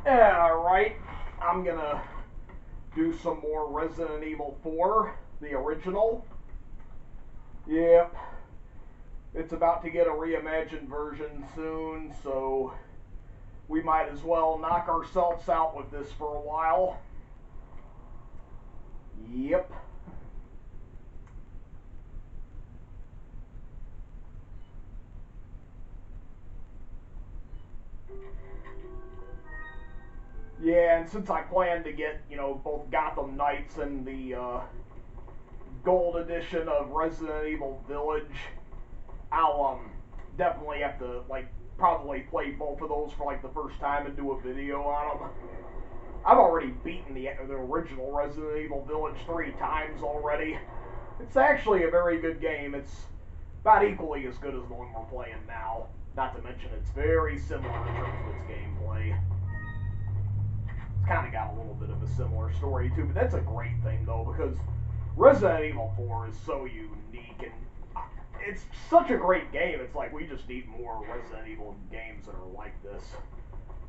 Alright, I'm gonna do some more Resident Evil 4, the original. Yep, it's about to get a reimagined version soon, so we might as well knock ourselves out with this for a while. Yep. Yeah, and since I plan to get, both Gotham Knights and the Gold Edition of Resident Evil Village, I'll definitely have to, probably play both of those for, the first time and do a video on them. I've already beaten the original Resident Evil Village 3 times already. It's actually a very good game. It's about equally as good as the one we're playing now. Not to mention it's very similar in terms of its gameplay. It's kind of got a little bit of a similar story too, but that's a great thing though, because Resident Evil 4 is so unique, and it's such a great game. It's like we just need more Resident Evil games that are like this,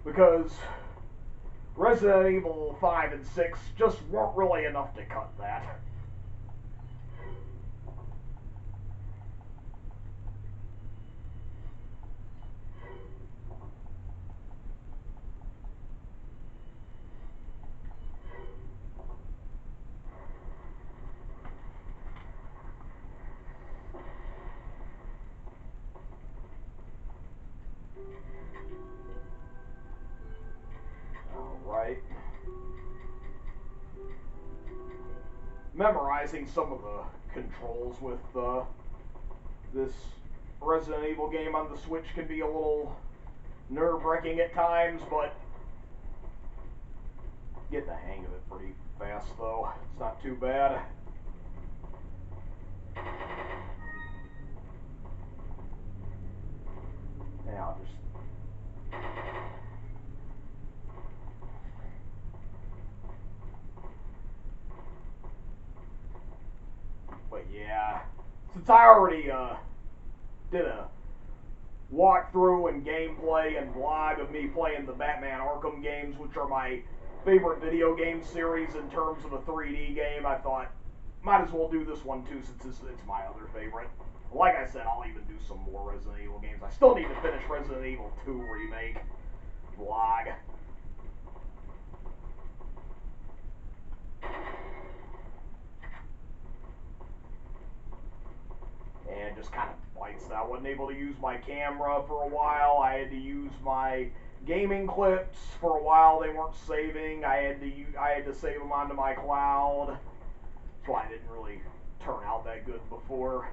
because Resident Evil 5 and 6 just weren't really enough to cut that. Alright. Memorizing some of the controls with this Resident Evil game on the Switch can be a little nerve-wracking at times, but get the hang of it pretty fast though. It's not too bad. Yeah, I'll just... But yeah, since I already did a walkthrough and gameplay and vlog of me playing the Batman Arkham games, which are my favorite video game series in terms of a 3D game, I thought, might as well do this one too, since it's my other favorite. Like I said, I'll even do some more Resident Evil games. I still need to finish Resident Evil 2 Remake vlog. And just kind of bites that I wasn't able to use my camera for a while. I had to use my gaming clips for a while. They weren't saving. I had to save them onto my cloud. So I didn't really turn out that good before.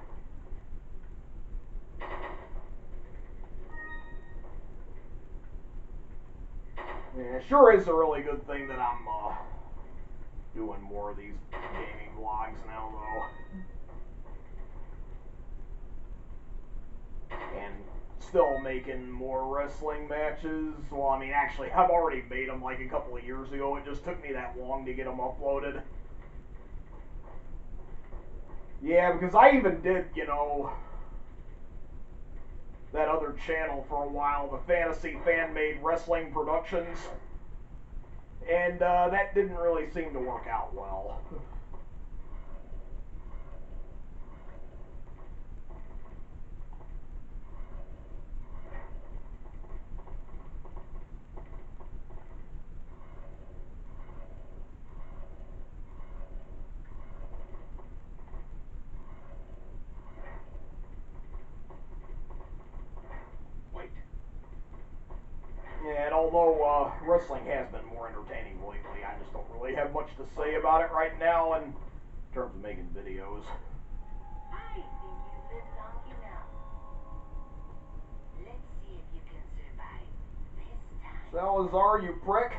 Yeah, it sure is a really good thing that I'm doing more of these gaming vlogs now, though. And still making more wrestling matches. Well, I mean, actually, I've already made them like a couple of years ago. It just took me that long to get them uploaded. Yeah, because I even did, that other channel for a while, the Fantasy Fan-Made Wrestling Productions. And that didn't really seem to work out well. And although wrestling has been more entertaining lately, I just don't really have much to say about it right now in terms of making videos. I think you've lived long enough. Let's see if you can survive this time. Salazar, you prick.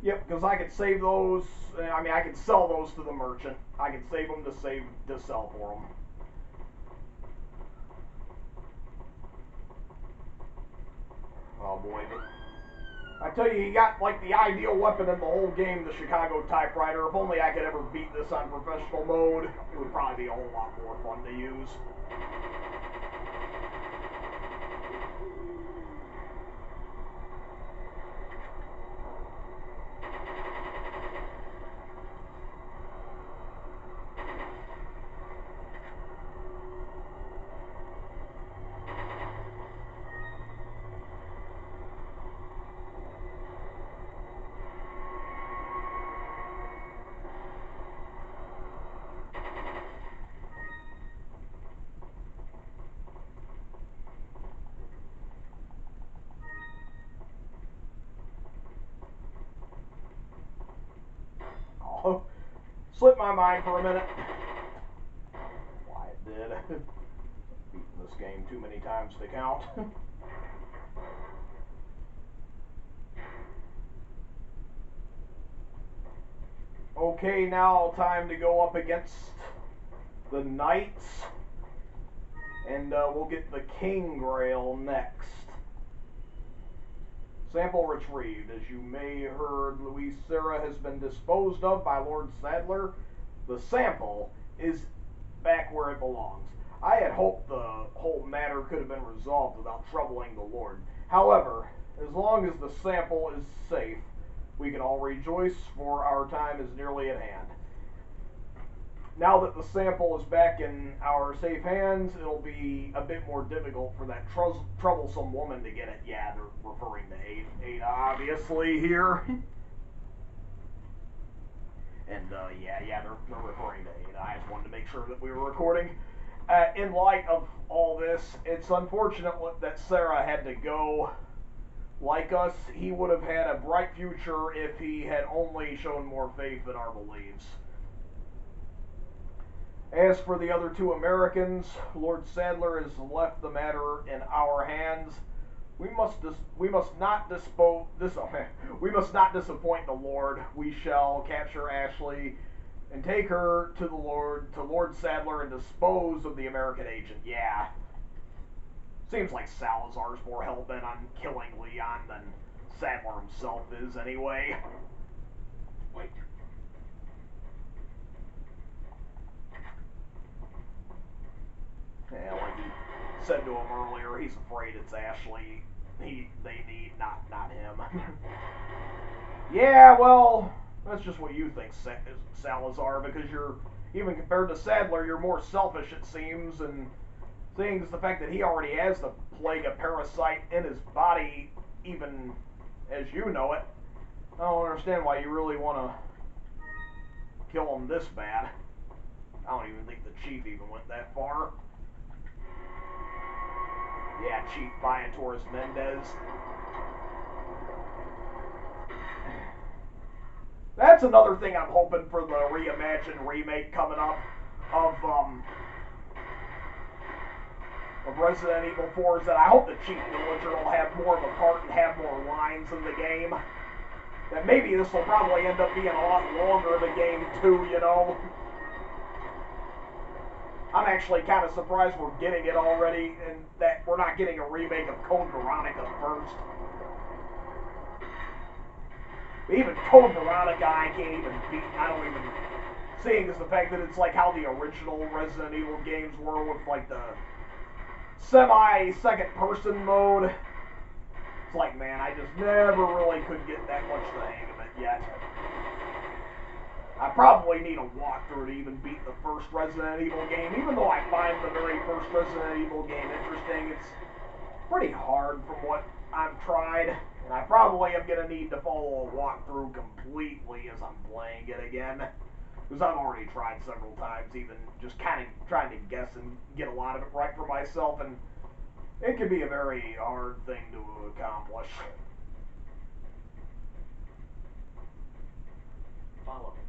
Yep, because I could save those. I mean, I could sell those to the merchant. I could save them to sell for them. Oh boy, but I tell you, you got like the ideal weapon in the whole game, the Chicago Typewriter. If only I could ever beat this on professional mode, it would probably be a whole lot more fun to use. Oh, slipped my mind for a minute. Why it did. Beaten this game too many times to count. Okay, now time to go up against the Knights. And we'll get the King Grail next. Sample retrieved. As you may have heard, Louise Sarah has been disposed of by Lord Sadler. The sample is back where it belongs. I had hoped the whole matter could have been resolved without troubling the Lord. However, as long as the sample is safe, we can all rejoice, for our time is nearly at hand. Now that the sample is back in our safe hands, it'll be a bit more difficult for that troublesome woman to get it. Yeah, they're referring to Ada, obviously, here. And, yeah, they're referring to Ada. I just wanted to make sure that we were recording. In light of all this, it's unfortunate that Sarah had to go. Like us, he would have had a bright future if he had only shown more faith in our beliefs. As for the other two Americans, Lord Sadler has left the matter in our hands. We must not disappoint the Lord. We shall capture Ashley and take her to Lord Sadler and dispose of the American agent. Yeah. Seems like Salazar's more hell-bent on killing Leon than Sadler himself is anyway. Wait. Yeah, like he said to him earlier, he's afraid it's Ashley they need, not him. Yeah, well, that's just what you think, Salazar, because you're, even compared to Sadler, you're more selfish, it seems, and seeing the fact that he already has the Plaga parasite in his body, even as you know it, I don't understand why you really want to kill him this bad. I don't even think the Chief even went that far. Yeah, Chief Torres Mendez. That's another thing I'm hoping for the reimagined remake coming up of Resident Evil 4 is that I hope the Chief Villager will have more of a part and have more lines in the game. That maybe this will probably end up being a lot longer the game too, you know. I'm actually kind of surprised we're getting it already and that we're not getting a remake of Code Veronica first. Even Code Veronica I can't even beat. I don't even... Seeing as the fact that it's like how the original Resident Evil games were with like the semi-second person mode. It's like, man, I just never really could get that much the hang of it yet. I probably need a walkthrough to even beat the first Resident Evil game. Even though I find the very first Resident Evil game interesting, it's pretty hard from what I've tried. And I probably am going to need to follow a walkthrough completely as I'm playing it again. Because I've already tried several times, even just kind of trying to guess and get a lot of it right for myself. And it can be a very hard thing to accomplish. Follow me.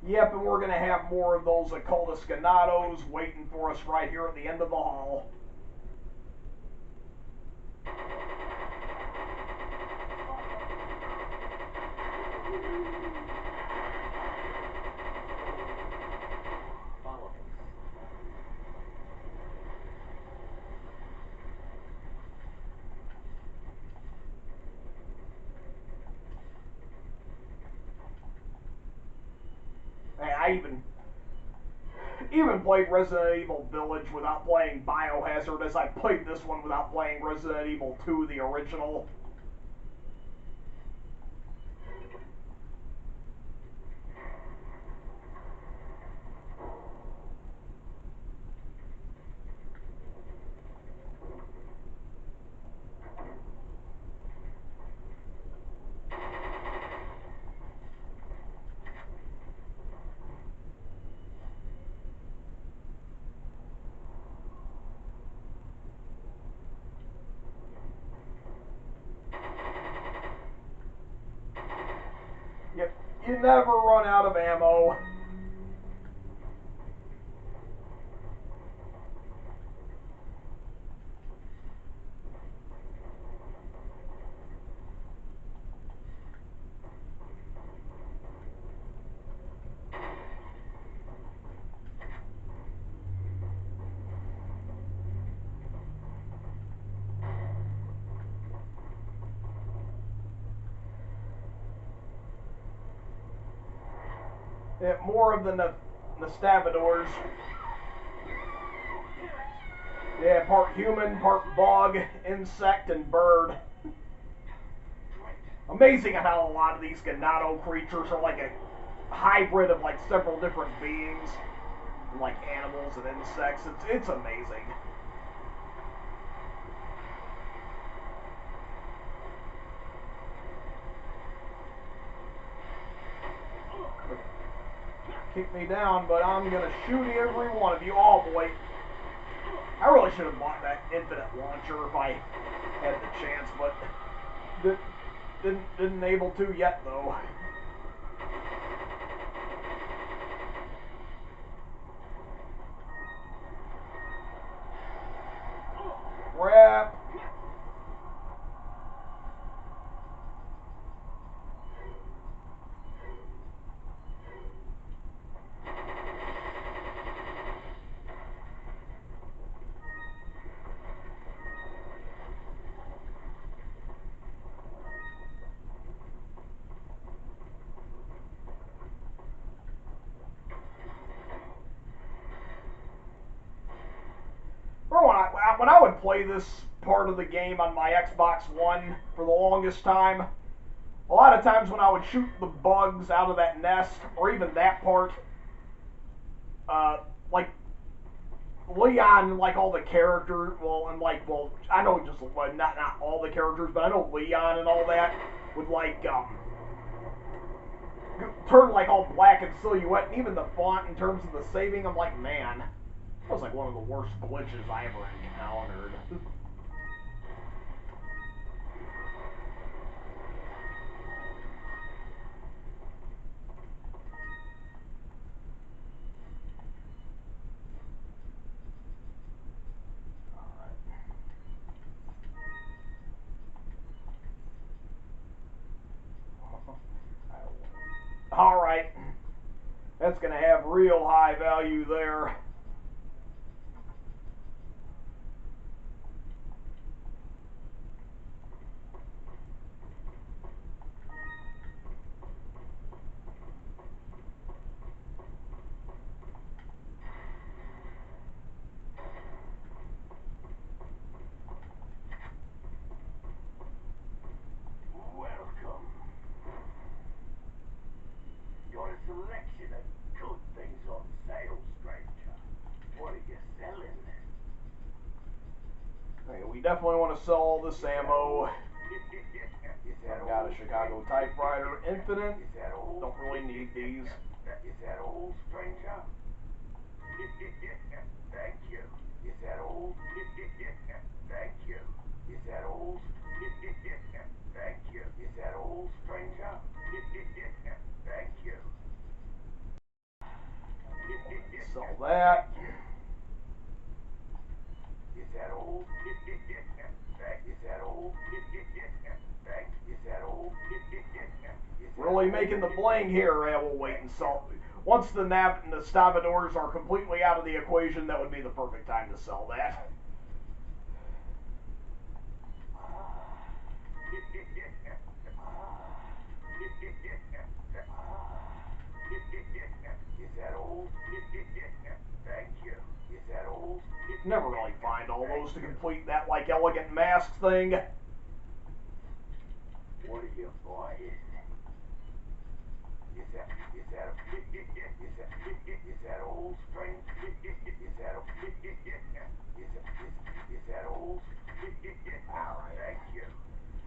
Yep, and we're going to have more of those occultist ganados waiting for us right here at the end of the hall. Follow me. Hey, I even played Resident Evil Village without playing Biohazard, as I played this one without playing Resident Evil 2, the original. You never run out of ammo. Yeah, more of the Nastavadors. Yeah, part human, part bog, insect, and bird. Amazing how a lot of these Ganado creatures are like a hybrid of like several different beings, like animals and insects. It's amazing. Kick me down, but I'm gonna shoot every one of you. Oh boy. I really should have bought that infinite launcher if I had the chance, but didn't able to yet though. Crap. When I would play this part of the game on my Xbox One for the longest time, a lot of times when I would shoot the bugs out of that nest, or even that part, like Leon, like all the characters, I know just not all the characters, but I know Leon and all that would like turn like all black and silhouette, and even the font in terms of the saving. I'm like, man, that was like one of the worst glitches I ever encountered. Alright. That's going to have real high value there. Welcome. Got a selection of good things on sale, stranger. What are you selling? Okay, we definitely want to sell all this ammo. I've got a Chicago Typewriter Infinite. Don't really need these. Is that all, stranger? Thank you. Is that all? Thank you. Is that all? Thank you. Is that all, stranger? Sell that. Is that old? Is that old? Is that old? Really making the bling here. Yeah, we'll wait and sell. Once the Stavadors are completely out of the equation, that would be the perfect time to sell that. Is that old? Thank you. Is that old? Never really find all those to complete that like elegant mask thing. What are you buying? Is that old strength? Is that old? Alright. Thank you.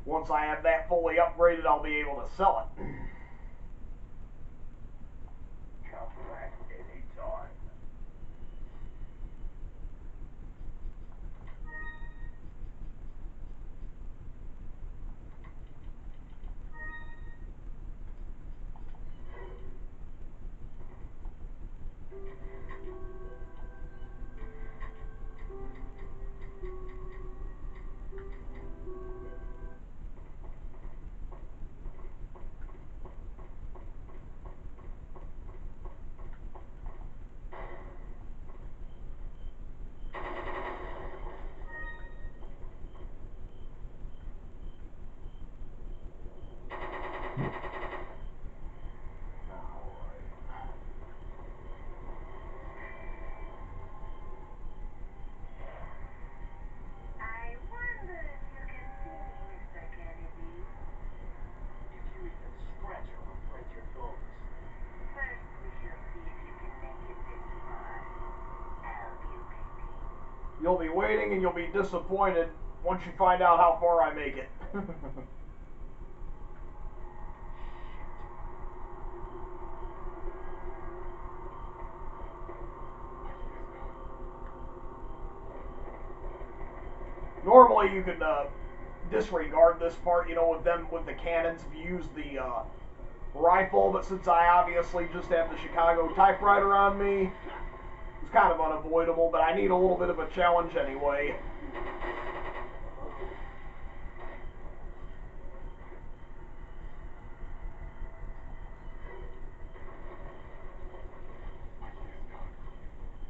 Once I have that fully upgraded, I'll be able to sell it. Come back anytime. I wonder if you can see me, Mr. Kennedy. If you even scratch her, I'll break your bones. First, we shall see if you can make it this far. I'll be waiting. You'll be waiting and you'll be disappointed once you find out how far I make it. Normally you could disregard this part, you know, with the cannons if you use the rifle, but since I obviously just have the Chicago Typewriter on me, it's kind of unavoidable, but I need a little bit of a challenge anyway.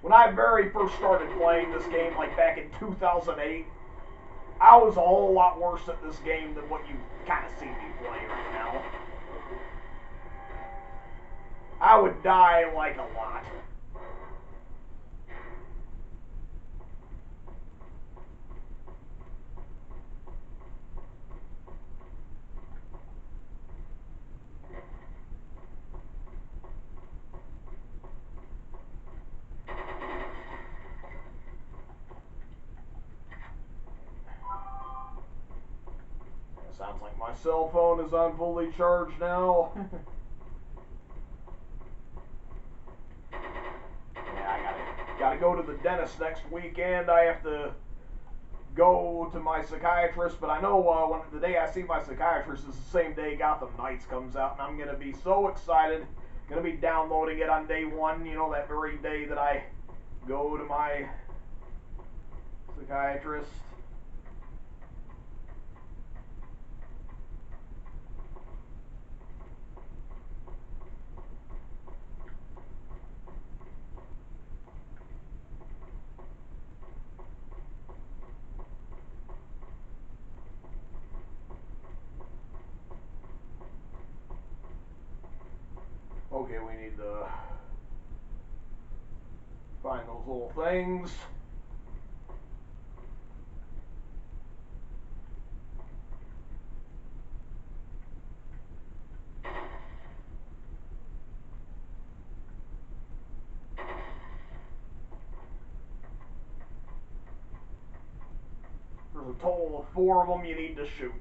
When I very first started playing this game, like back in 2008, I was a whole lot worse at this game than what you kind of see me playing right now. I would die like a lot. Sounds like my cell phone is on fully charged now. Yeah, I gotta go to the dentist next weekend. I have to go to my psychiatrist, but I know when the day I see my psychiatrist is the same day Gotham Knights comes out, and I'm gonna be so excited. Gonna be downloading it on day one. You know, that very day that I go to my psychiatrist. Okay, we need to find those little things. There's a total of 4 of them you need to shoot.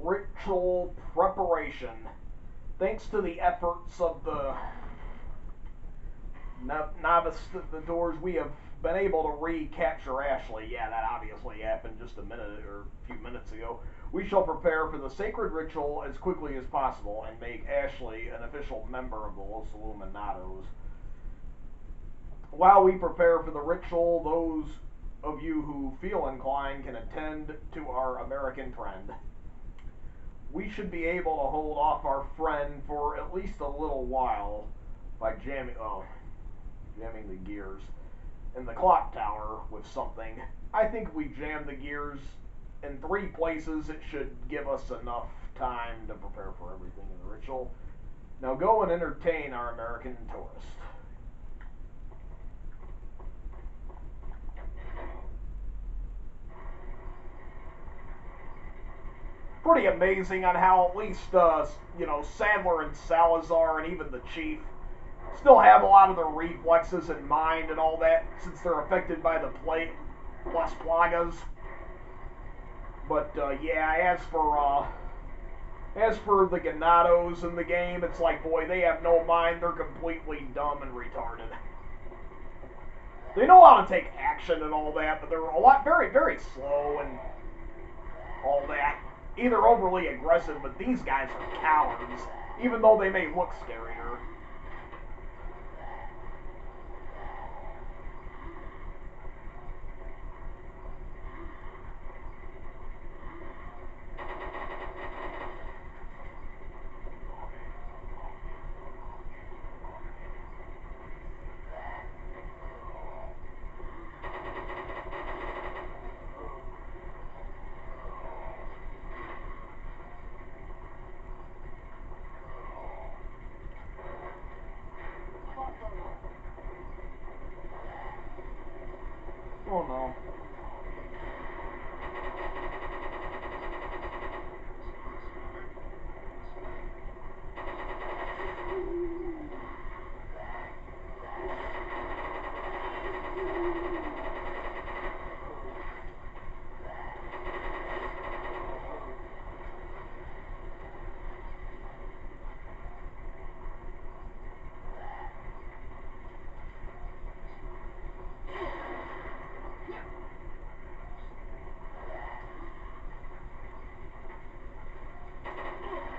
ritual preparation. Thanks to the efforts of the novice the doors, we have been able to recapture Ashley. Yeah, that obviously happened just a minute or a few minutes ago. We shall prepare for the sacred ritual as quickly as possible and make Ashley an official member of the Los Illuminados. While we prepare for the ritual, those of you who feel inclined can attend to our American friend. We should be able to hold off our friend for at least a little while by jamming the gears in the clock tower with something. I think if we jam the gears in 3 places, it should give us enough time to prepare for everything in the ritual. Now go and entertain our American tourist. Pretty amazing on how at least Sadler and Salazar and even the Chief still have a lot of their reflexes in mind and all that, since they're affected by the Plagas. But yeah, as for the Ganados in the game, it's like, boy, they have no mind. They're completely dumb and retarded. They know how to take action and all that, but they're very, very slow and all that. Either overly aggressive, but these guys are cowards, even though they may look scarier. Oh no.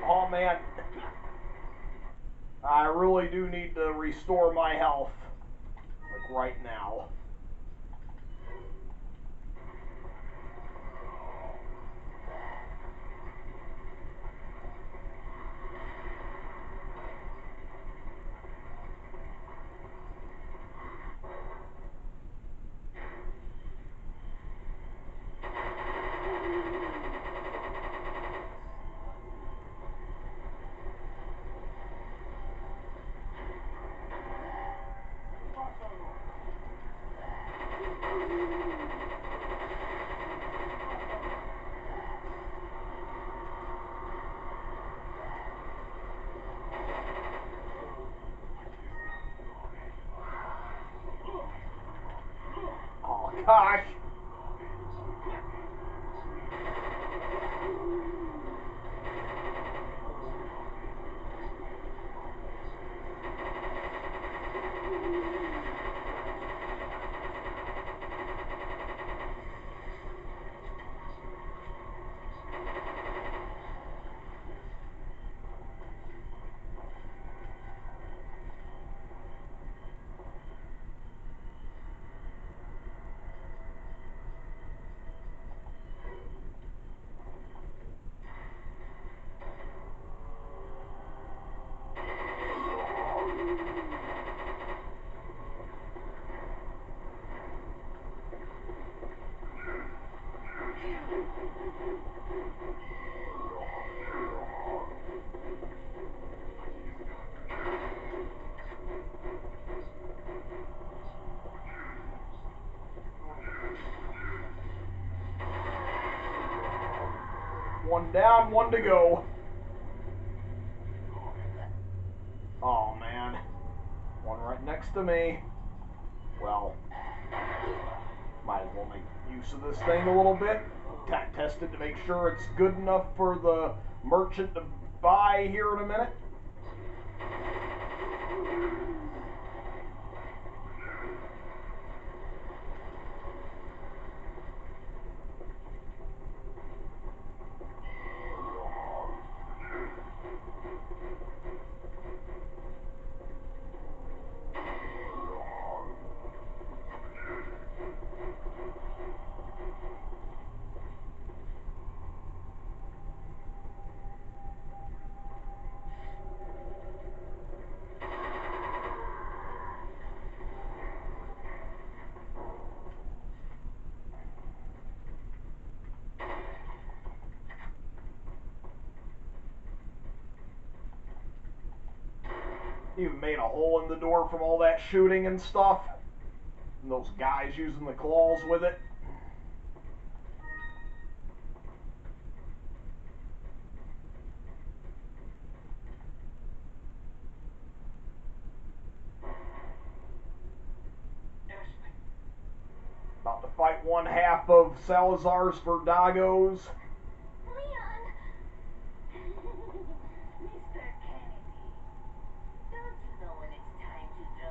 Oh man, I really do need to restore my health, like right now. Oh gosh. One down, one to go. Oh man. One right next to me. Well, might as well make use of this thing a little bit. test it to make sure it's good enough for the merchant to buy here in a minute. Even made a hole in the door from all that shooting and stuff. And those guys using the claws with it. About to fight one half of Salazar's Verdagos.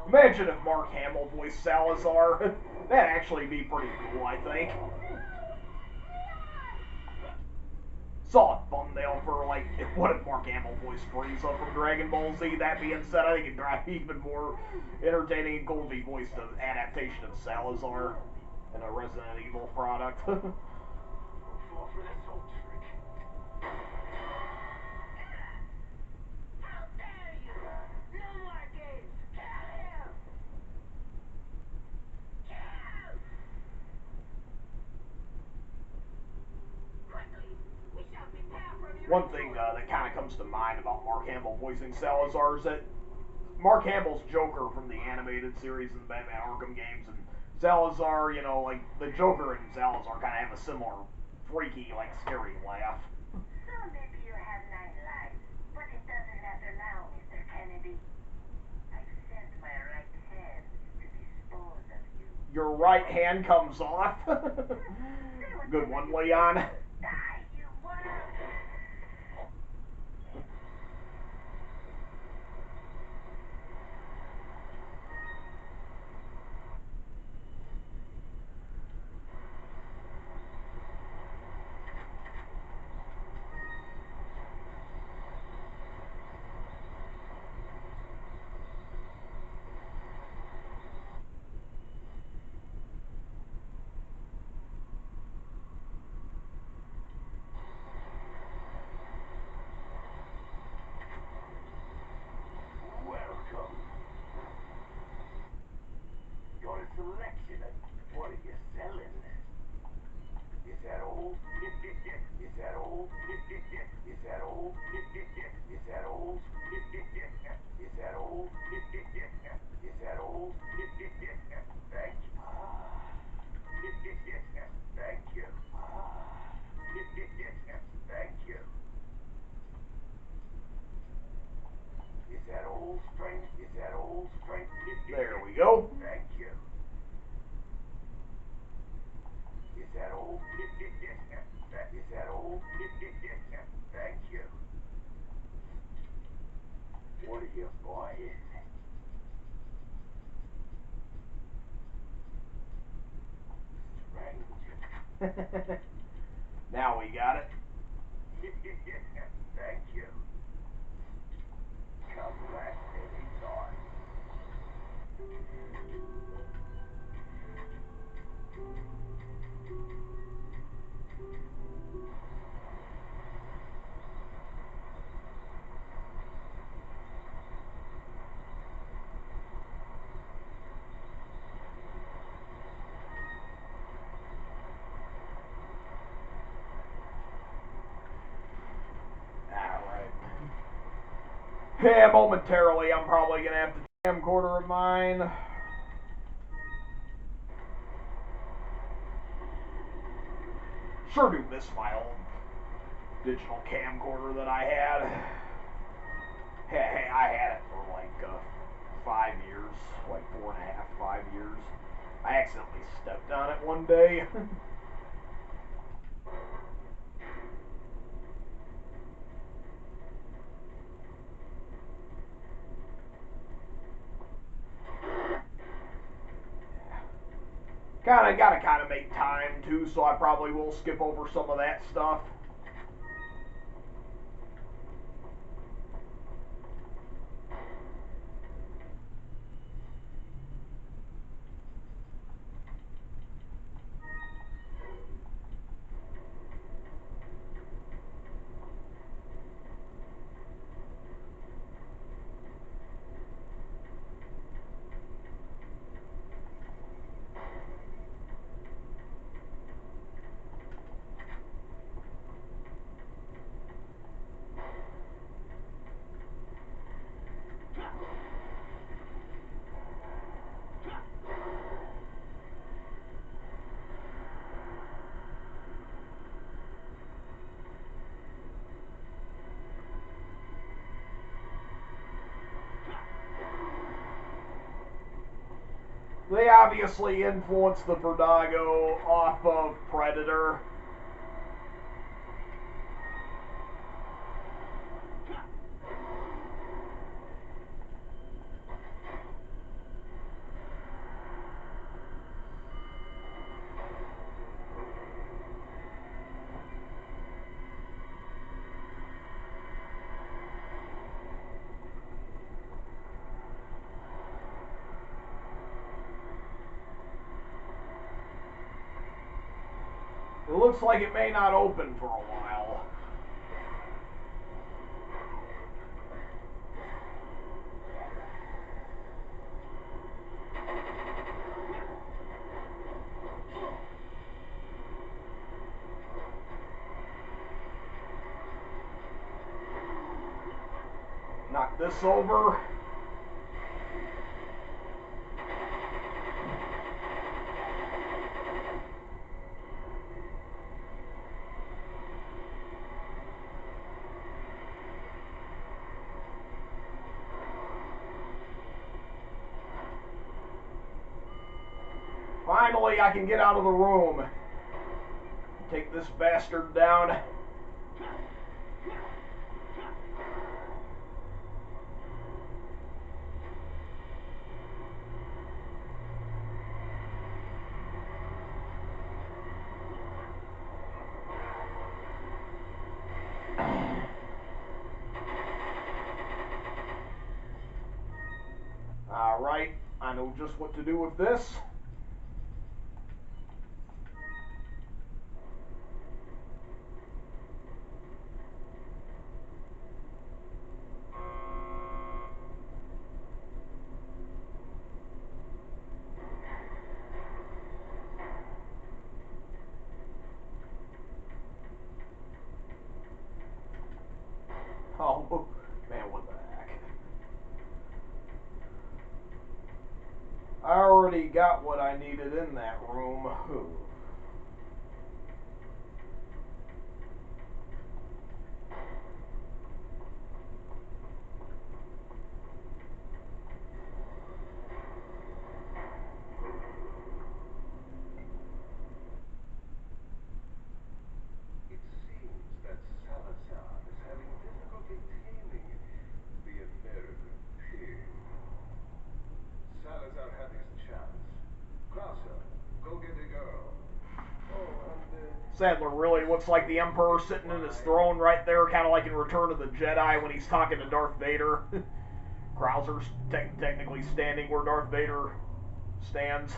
Imagine if Mark Hamill voiced Salazar. That'd actually be pretty cool, I think. Saw a thumbnail for, like, what if Mark Hamill voiced Frieza from Dragon Ball Z? That being said, I think it'd drive even more entertaining and cool if he voiced an adaptation of Salazar in a Resident Evil product. One thing that kind of comes to mind about Mark Hamill voicing Salazar is that Mark Hamill's Joker from the animated series and the Batman Arkham games, and Salazar, you know, like, the Joker and Salazar kind of have a similar freaky, like, scary laugh. So maybe you have 9 lives, but it doesn't matter now, Mr. Kennedy. I've sent my right hand to dispose of you. Your right hand comes off. Good one, Leon. Die, you worm! Selection of what are you selling? Is that old? Is that old? Is that old? Is that old? Is that old? Is that old? Thank you. Thank you. Thank you. Is that old strength? Is that old strength? There we go. Thank you. Is that old? Is that old? Thank you. What are you buying? Strange. Now we got it. Thank you. Come back anytime. Yeah, momentarily I'm probably going to have the camcorder of mine. Sure do miss my old digital camcorder that I had. Hey, I had it for like 5 years, like 4.5, 5 years. I accidentally stepped on it one day. Gotta make time too, so I probably will skip over some of that stuff. They obviously influenced the Verdago off of Predator. It looks like it may not open for a while. Knock this over. Finally, I can get out of the room. Take this bastard down. Alright, I know just what to do with this. Oh, man, what the heck. I already got what I needed in that room. Ooh. It seems that Salazar is having difficulty taming the American pig. Salazar had his chance. Krauser, go get the girl. Oh, and Sadler really looks like the Emperor sitting in his throne right there, kind of like in Return of the Jedi when he's talking to Darth Vader. Krauser's technically standing where Darth Vader stands.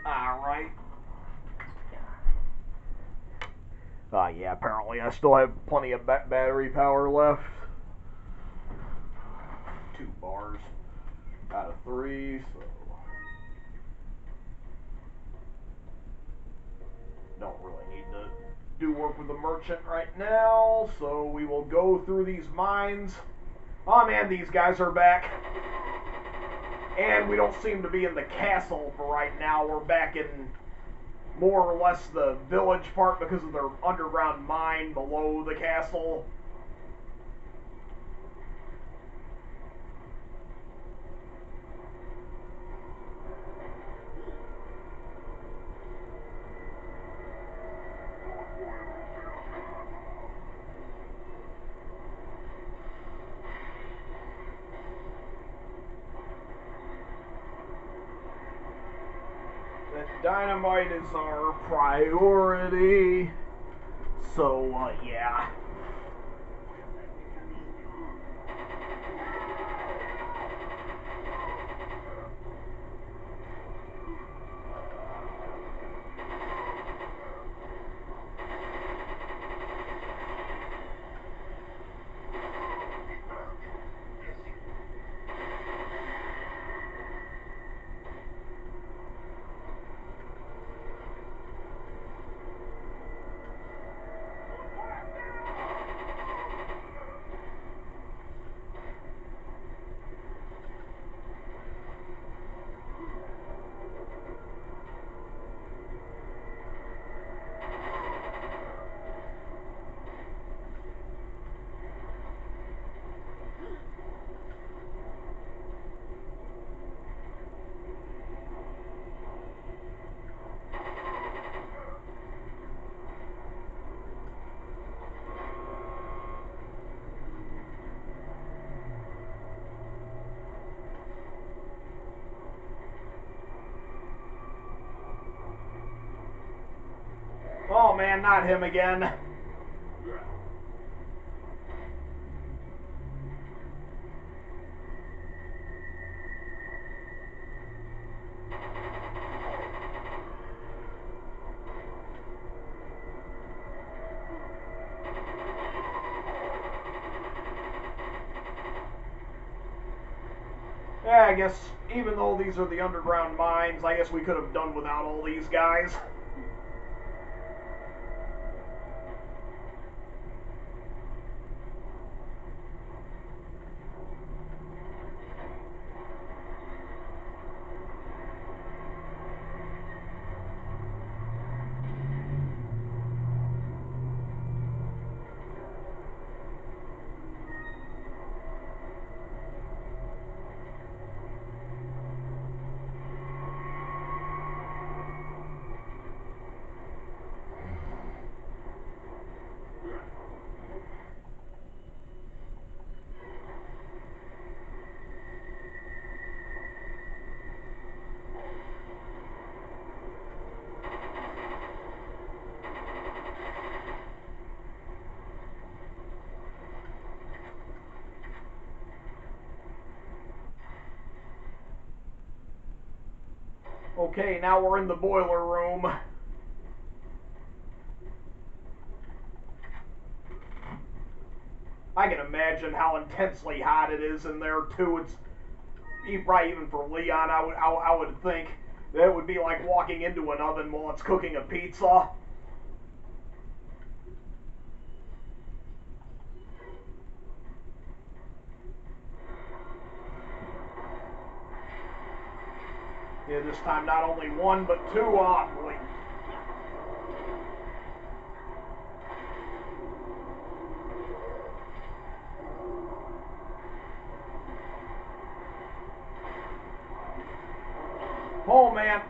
Alright. Yeah, apparently I still have plenty of battery power left. 2 bars out of 3, so don't really need to do work with the merchant right now, so we will go through these mines. Oh man, these guys are back. And we don't seem to be in the castle for right now. We're back in more or less the village part because of their underground mine below the castle. Dynamite is our priority. So, yeah. Oh man, not him again. Yeah, I guess even though these are the underground mines, I guess we could have done without all these guys. Okay, now we're in the boiler room. I can imagine how intensely hot it is in there too. It's probably even for Leon. I would think that it would be like walking into an oven while it's cooking a pizza. Yeah, this time not only one but two boy. Oh man.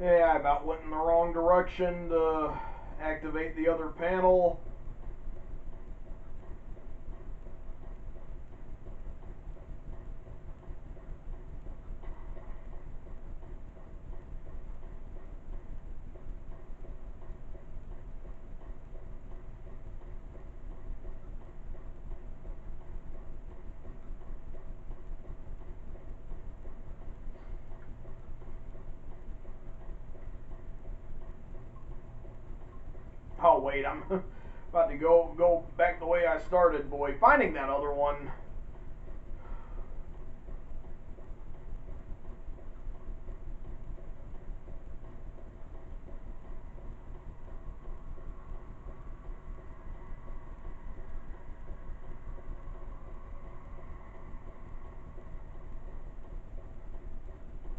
Yeah, I about went in the wrong direction to activate the other panel. Oh wait, I'm about to go back the way I started, boy. Finding that other one.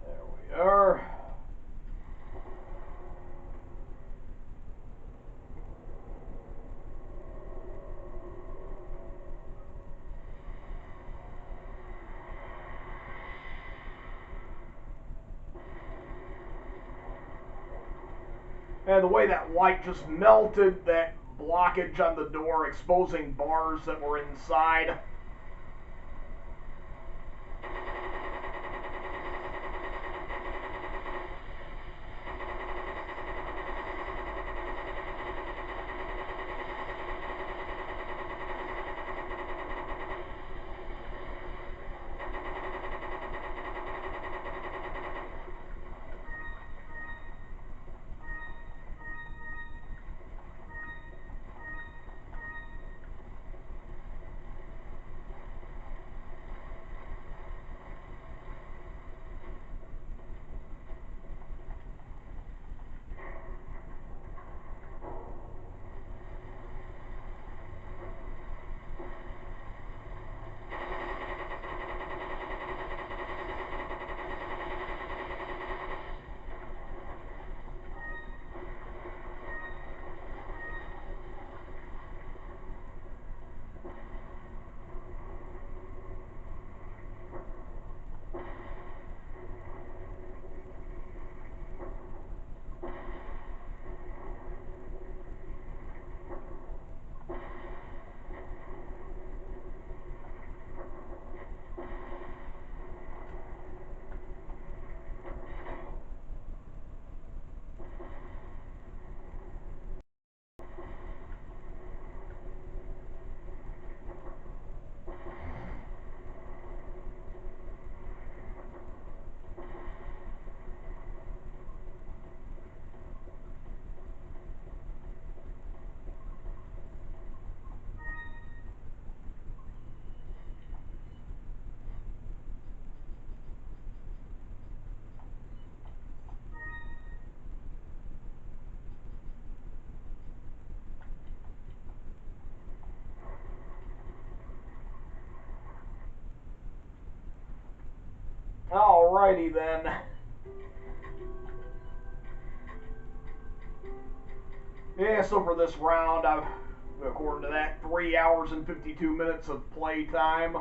There we are. And the way that light just melted that blockage on the door, exposing bars that were inside. Alrighty then. Yeah, so for this round, I've, according to that, 3 hours and 52 minutes of play time.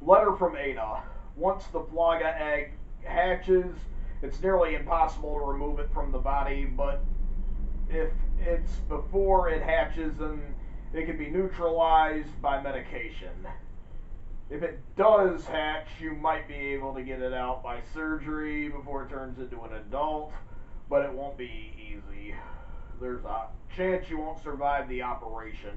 Letter from Ada. Once the Plaga egg hatches, it's nearly impossible to remove it from the body, but if it's before it hatches, then it can be neutralized by medication. If it does hatch, you might be able to get it out by surgery before it turns into an adult, but it won't be easy. There's a chance you won't survive the operation.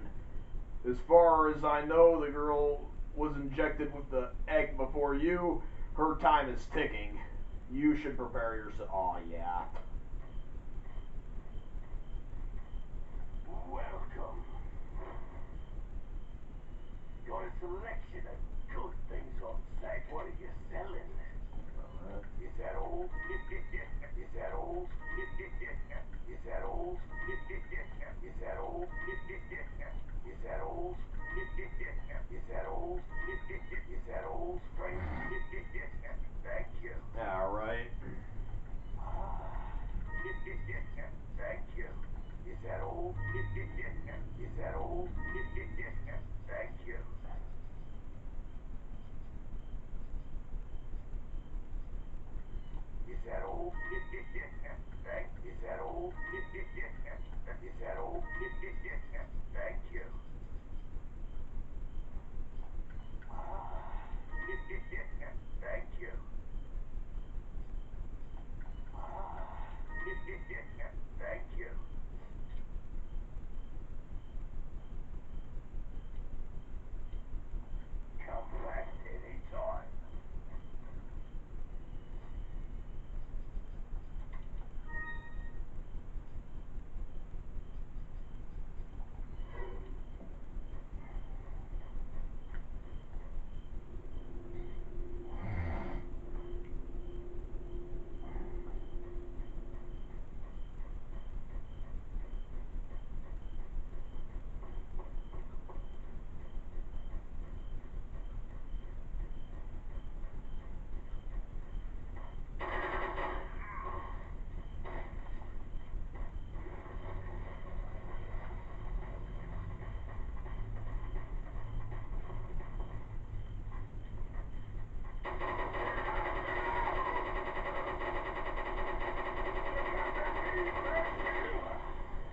As far as I know, the girl was injected with the egg before you. Her time is ticking. You should prepare yourself. Oh, yeah. Welcome. Got a selection of good things on site. What are you selling? Is that old? Is that old? Is that old? Is that old? Is that old? Is that old? Is that old? Strange? Thank you. All right. Thank you. old? Is that old? Is that old? Thank you. Thank you. Thank you. Come back anytime.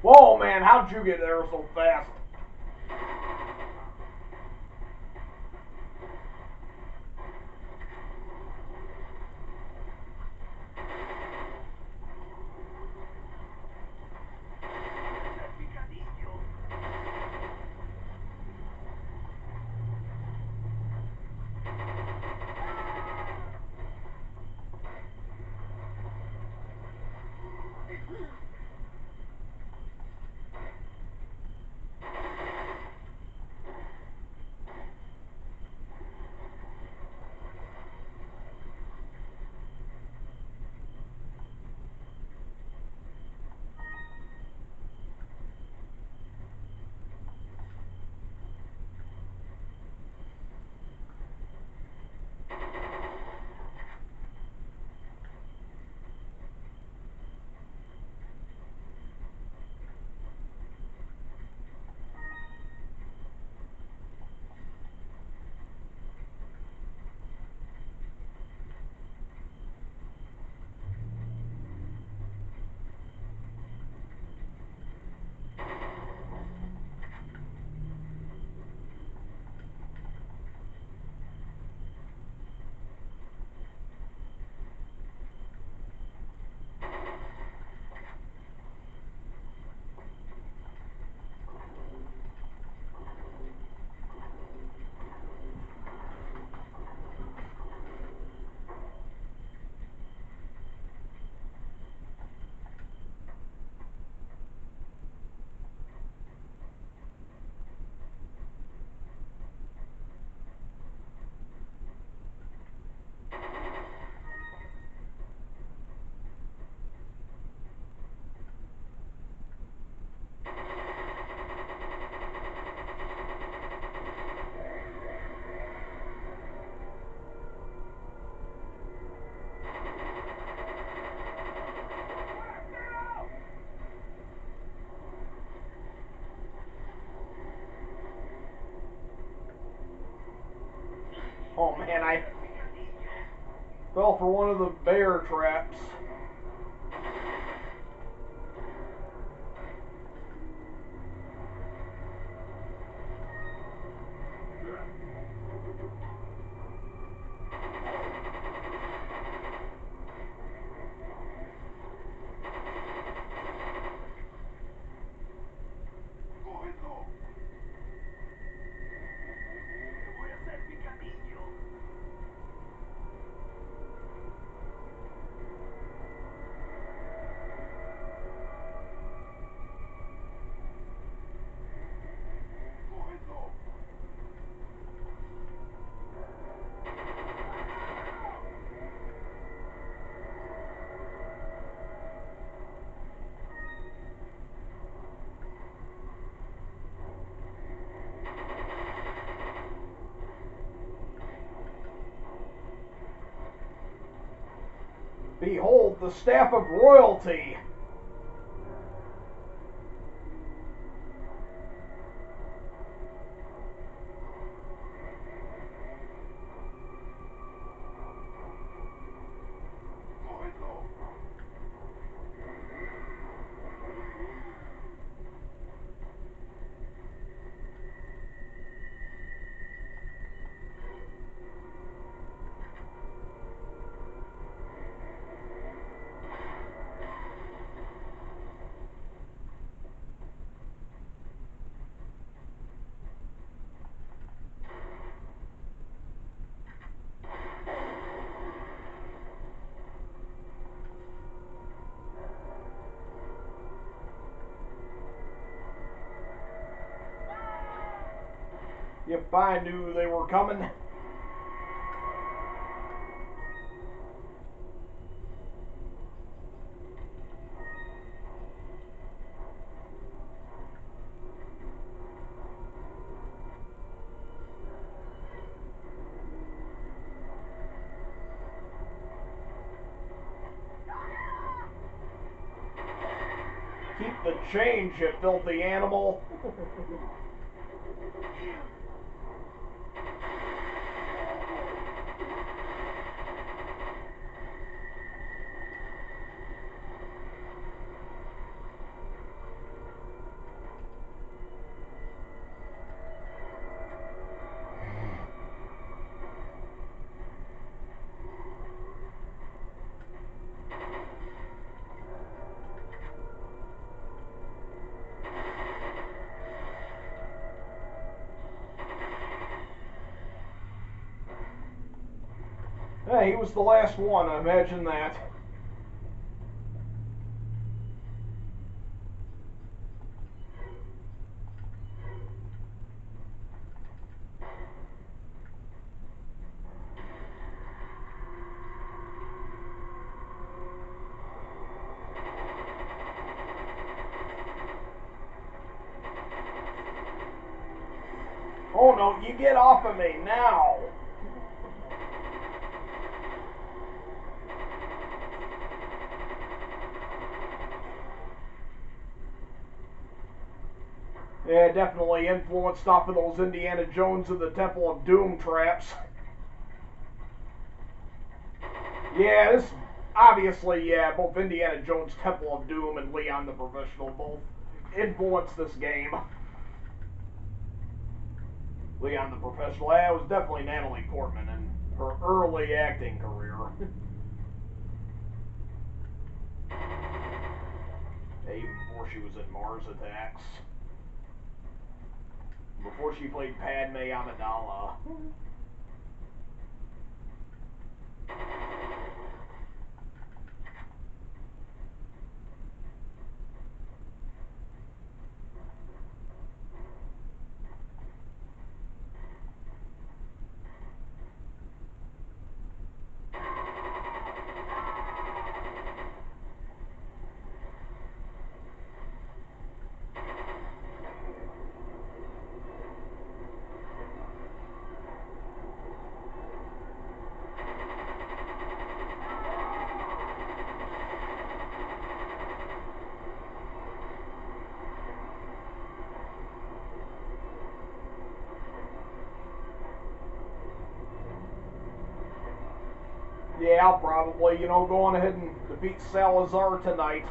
Whoa, man, how'd you get there so fast? Oh man, I fell for one of the bear traps. Behold the staff of royalty. If I knew they were coming. Keep the change, you filthy animal. Hey, he was the last one, imagine that. Oh no, you get off of me now! Yeah, definitely influenced off of those Indiana Jones and the Temple of Doom traps. Yeah, this, obviously, yeah, both Indiana Jones, Temple of Doom, and Leon the Professional both influenced this game. Leon the Professional, yeah, it was definitely Natalie Portman in her early acting career. Yeah, even before she was in Mars Attacks. Before she played Padme Amidala. Yeah, I'll probably, go on ahead and defeat Salazar tonight.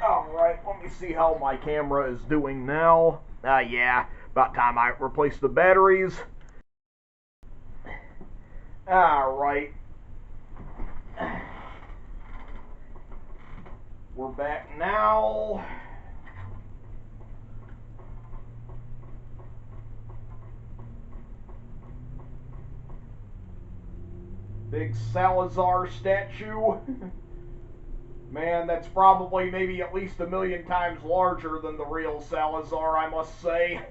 Alright, let me see how my camera is doing now. Yeah, about time I replace the batteries. Alright. We're back now. Big Salazar statue. Man, that's probably maybe at least 1,000,000 times larger than the real Salazar, I must say.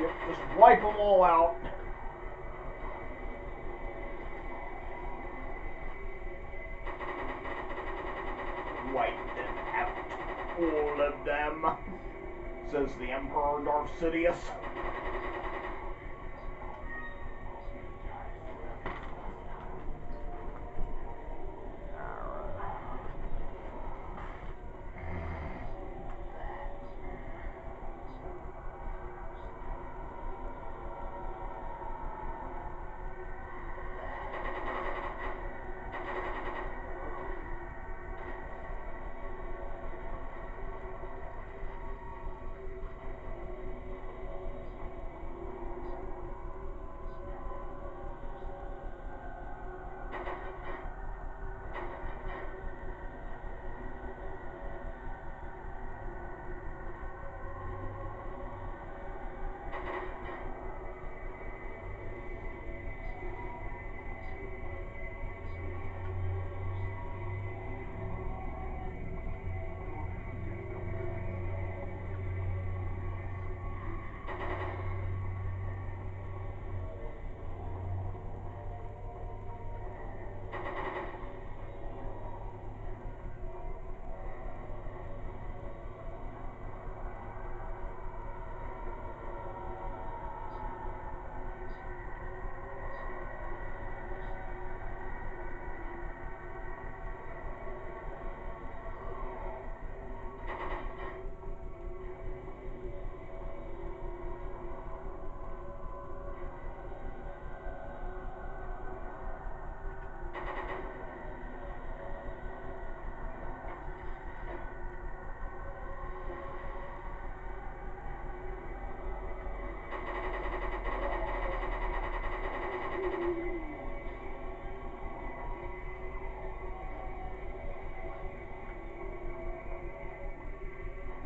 Yep, just wipe them all out. Wipe them out. All of them, says the Emperor Darth Sidious.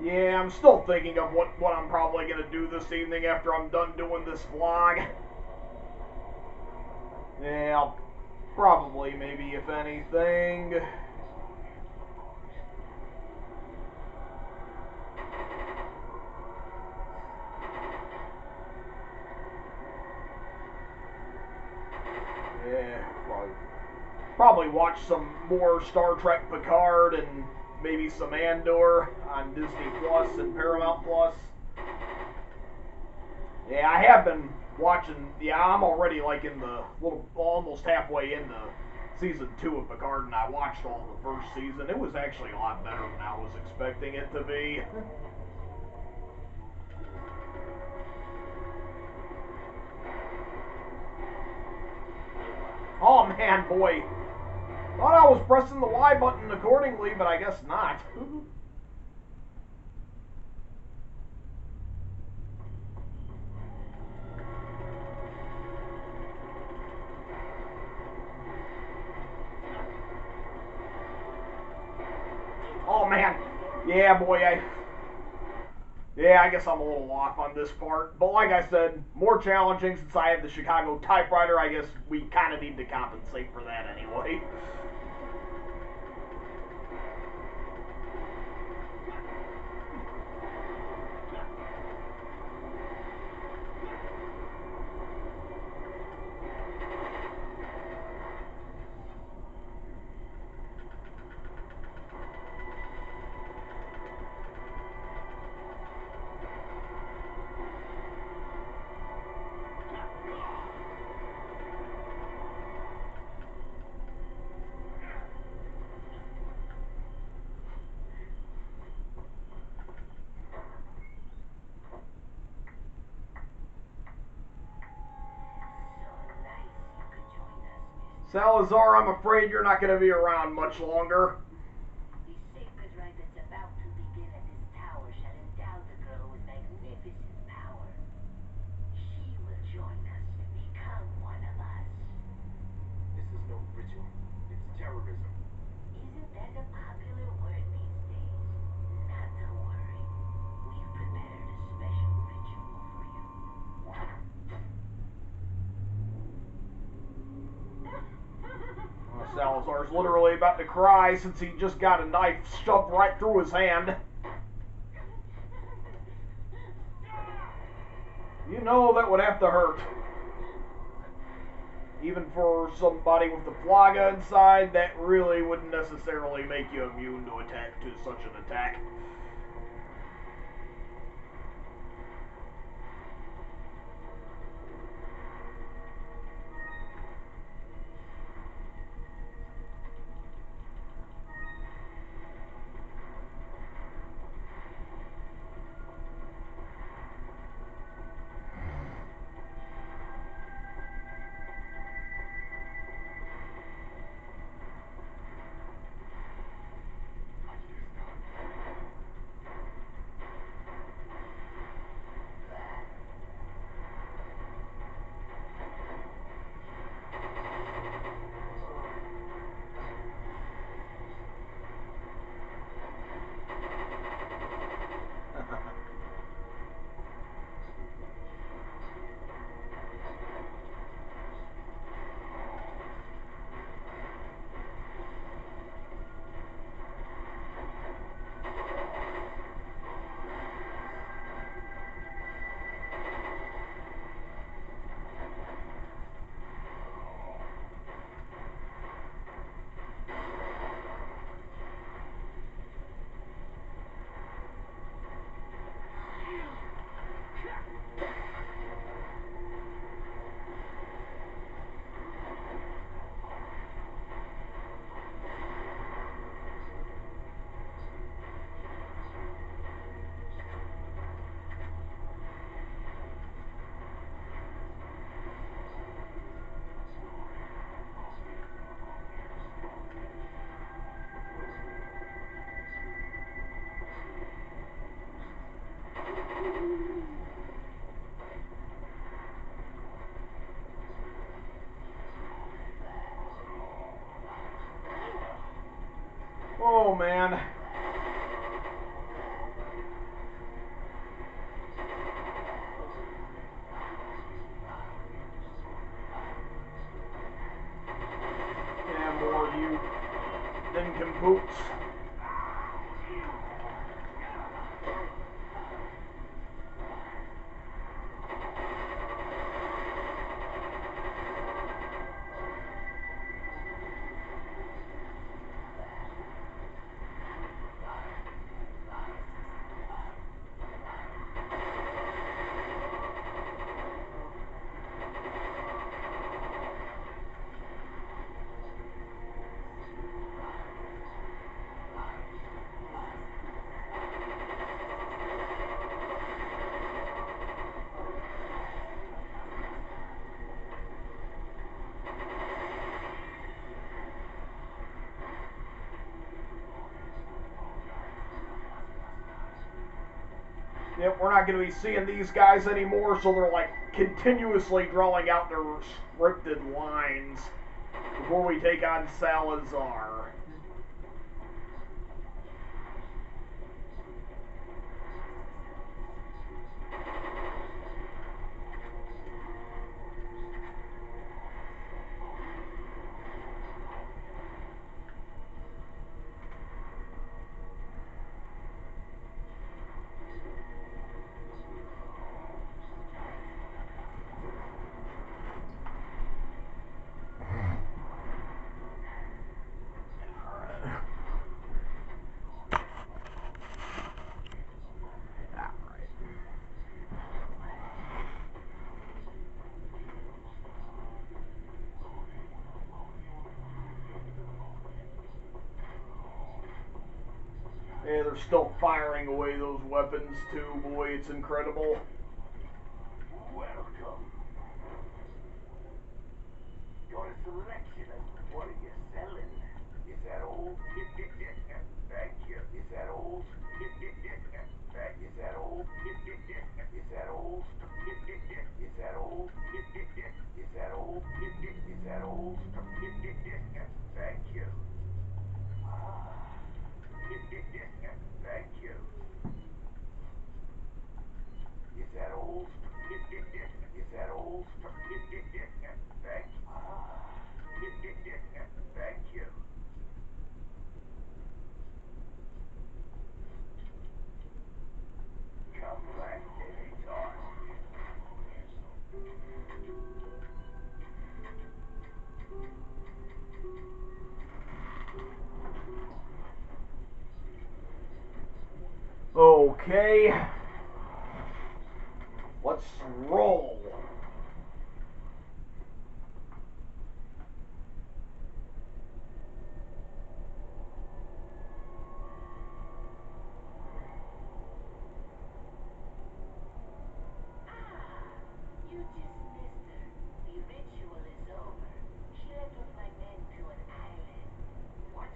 Yeah, I'm still thinking of what I'm probably going to do this evening after I'm done doing this vlog. Yeah, I'll probably, maybe, if anything... Yeah, probably watch some more Star Trek Picard and maybe some Andor on Disney Plus and Paramount Plus. Yeah, I have been watching. Yeah, I'm already like in the almost halfway into season 2 of Picard, and I watched all the first season. It was actually a lot better than I was expecting it to be. man, boy. Thought I was pressing the Y button accordingly, but I guess not. Oh man, yeah, boy, I guess I'm a little off on this part. But like I said, more challenging since I have the Chicago Typewriter. I guess we kind of need to compensate for that anyway. Salazar, I'm afraid you're not going to be around much longer. The sacred rite that's about to begin at this tower shall endow the girl with magnificent power. She will join us, become one of us. This is no ritual. It's terrorism. Isn't that a popular word these days? Not to worry. We've prepared a special ritual for you. Salazar's literally about to cry since he just got a knife shoved right through his hand. You know that would have to hurt. Even for somebody with the Plaga inside, that really wouldn't necessarily make you immune to such an attack. Oh man. Yeah, more of you nincompoops. Yep, we're not going to be seeing these guys anymore, so they're like continuously drawing out their scripted lines before we take on Salazar. Yeah, they're still firing away those weapons too, boy, it's incredible. Welcome. Got a selection of what are you selling? Is that all? Thank you. Is that all? Is that all? Is that all? Is that all? Is that all? Is that all? Thank you. Thank you. Is that all? Is that all? Thank Thank you. Come back anytime. Okay. Let's roll. You dismissed her. The ritual is over. She left with my men to an island. What?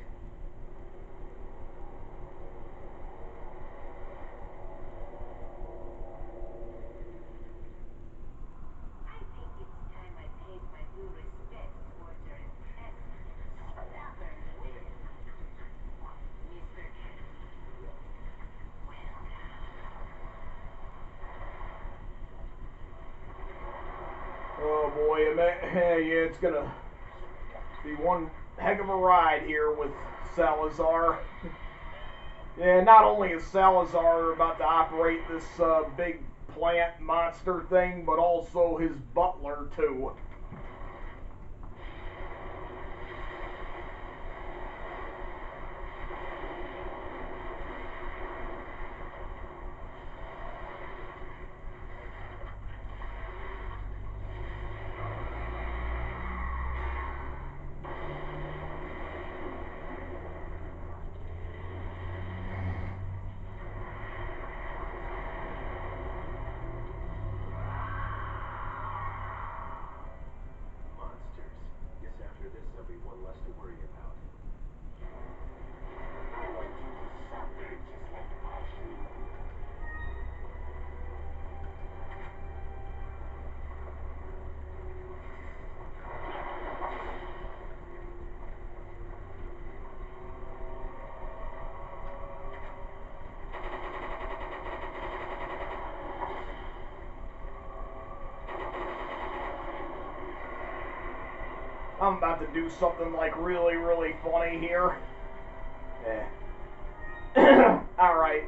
I think it's time I paid my due respects towards her impressive, stubborn will. Mr. Kennedy, welcome. Oh boy, yeah, it's gonna be one heck of a ride here with Salazar. Yeah, not only is Salazar about to operate this big plant monster thing, but also his butler too. Monsters. Guess after this there'll be one less to worry about. I want you to suffer just like Ashley. I'm about to do something like really, really funny here. Yeah. All right,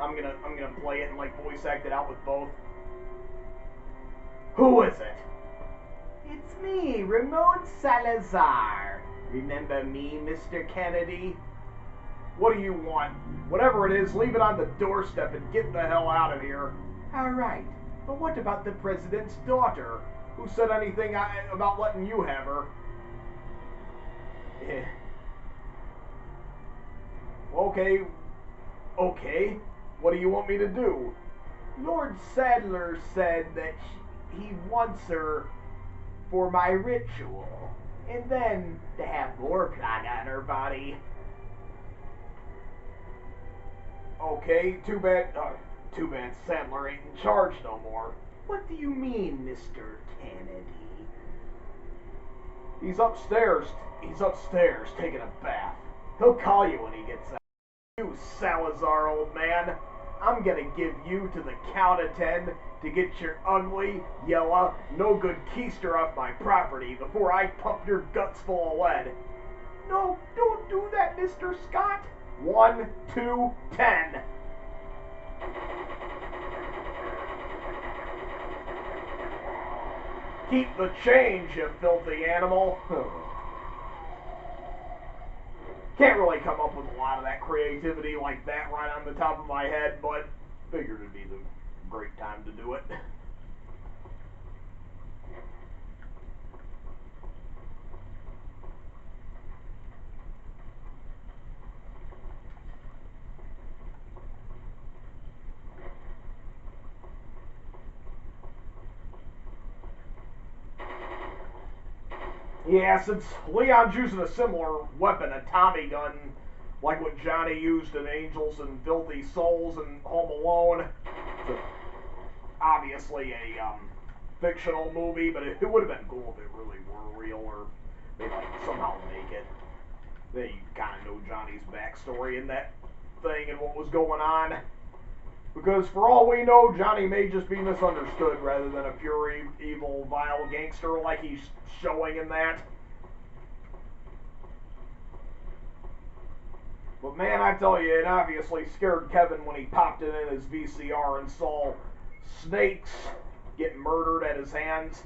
I'm gonna play it and like voice act it out with both. Who is it? It's me, Ramon Salazar. Remember me, Mr. Kennedy? What do you want? Whatever it is, leave it on the doorstep and get the hell out of here. All right, but what about the president's daughter? Who said anything about letting you have her? Yeah. Okay. Okay. What do you want me to do? Lord Sadler said that he wants her for my ritual, and then to have more Plaga on her body. Okay, too bad. Too bad Sandler ain't in charge no more. What do you mean, Mr. Kennedy? He's upstairs. He's upstairs taking a bath. He'll call you when he gets out. You Salazar, old man. I'm gonna give you to the count of 10 to get your ugly, yellow, no good keister off my property before I pump your guts full of lead. No, don't do that, Mr. Scott. 1, 2, 10. Keep the change, you filthy animal. Can't really come up with a lot of that creativity like that right on the top of my head, but figured it'd be the great time to do it. Yeah, since Leon's using a similar weapon, a Tommy gun, like what Johnny used in Angels and Filthy Souls and Home Alone. It's obviously a fictional movie, but it would have been cool if it really were real, or they like somehow make it. Then you kind of know Johnny's backstory in that thing and what was going on. Because for all we know, Johnny may just be misunderstood rather than a pure evil, vile gangster like he's showing in that. But man, I tell you, it obviously scared Kevin when he popped it in his VCR and saw snakes get murdered at his hands.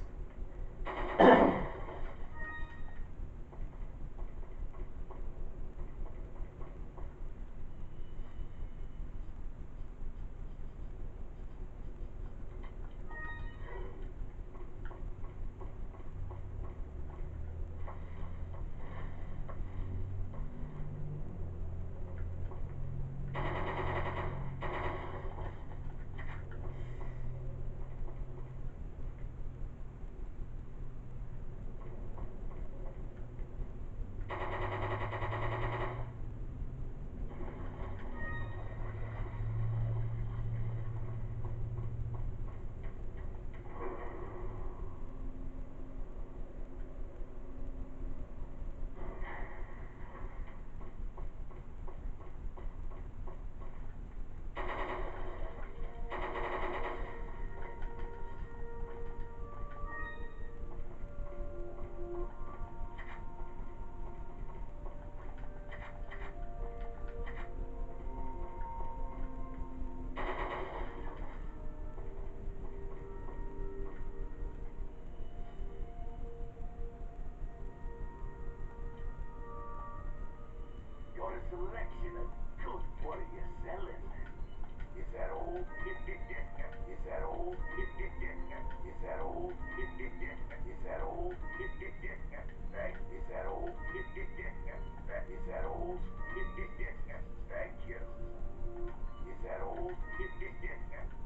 Got a selection of good. What are you selling? Is that old? Is that old? Is that old? Is that old? Thank. Is that old? Is that old? Thank you. Is that old?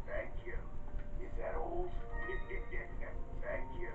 Thank you. Is that old? Thank you.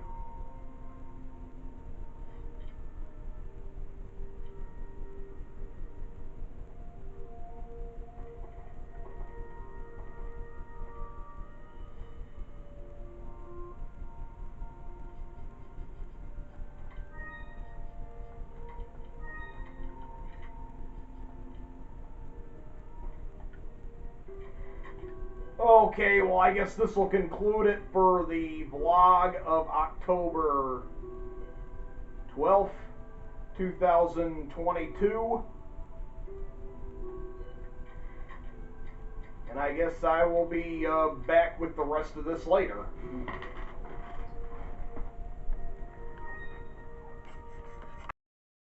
Okay, well, I guess this will conclude it for the vlog of October 12th, 2022. And I guess I will be back with the rest of this later.